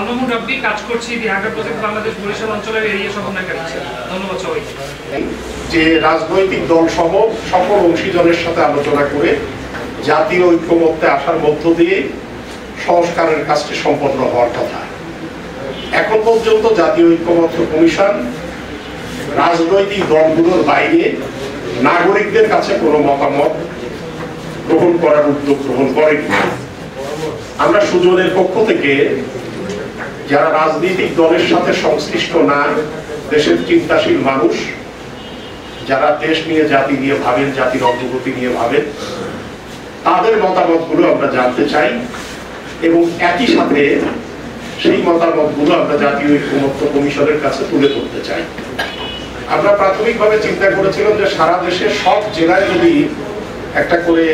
মামুন রাব্বি কাজ করছি ঢাকা প্রজেক্ট বাংলাদেশ বরিশাল অঞ্চলের এরিয়া সমন্বয়কারী হিসেবে। ধন্যবাদ সবাইকে। যে রাজনৈতিক দল সহ সকল অংশীজনের সাথে আলোচনা করে জাতীয় ঐক্যমত্যে আসার মধ্য দিয়ে সংস্কারের কাজটি সম্পন্ন হওয়ার কথা। এখন পর্যন্ত জাতীয় ঐক্যমত্য কমিশন রাজনৈতিক দলগুলোর বাইরে নাগরিকদের কাছে কোনো মতামত গ্রহণ করার উদ্যোগ গ্রহণ করেনি। আমরা সুজনের পক্ষ থেকে যারা রাজনৈতিক দলের সাথে সংশ্লিষ্ট না, দেশের চিন্তাশীল মানুষ যারা দেশ নিয়ে জাতি নিয়ে ভাবেন, জাতির অগ্রগতি নিয়ে ভাবেন, তাদের মতামতগুলো আমরা জানতে চাই এবং একই সাথে সেই মতামতগুলো আমরা জাতীয় ঐক্যমত্য কমিশনের কাছে তুলে ধরতে চাই। আমরা প্রাথমিকভাবে চিন্তা করেছিলাম যে সারা দেশের সব জেলায় যদি একটা করে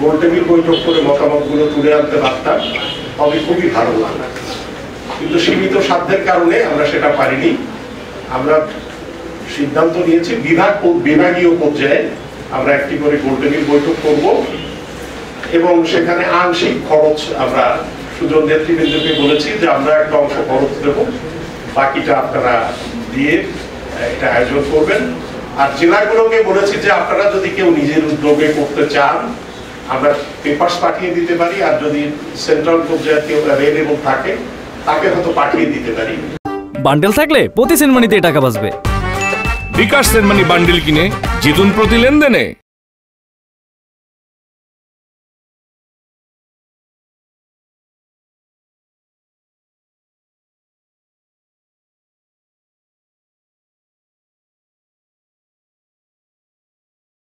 গোল টেবিল বৈঠক করে মতামতগুলো তুলে আনতে পারতাম তবে খুবই ভালো লাগতো, কিন্তু সীমিত সাধ্যের কারণে আমরা সেটা পারিনি। আমরা সিদ্ধান্ত নিয়েছি বিভাগীয় পর্যায়ে আমরা একটি করে গোল টেবিল বৈঠক করব এবং সেখানে আংশিক খরচ আমরা সুজন নেতৃবৃন্দকে বলেছি যে আমরা একটা অংশ খরচ দেব, বাকিটা আপনারা দিয়ে এটা আয়োজন করবেন। আর জেলাগুলোকে বলেছি যে আপনারা যদি কেউ নিজের উদ্যোগে করতে চান আমরা পেপারস পাঠিয়ে দিতে পারি, আর যদি সেন্ট্রাল পর্যায়ে কেউ অ্যাভেলেবল থাকে তাকে হয়তো পাঠিয়ে দিতে পারি। বান্ডেল থাকলে প্রতি সেনমানিতে টাকা বাঁচবে। বিকাশ সেনমানি বান্ডেল কিনে জিতুন প্রতি লেনদেনে।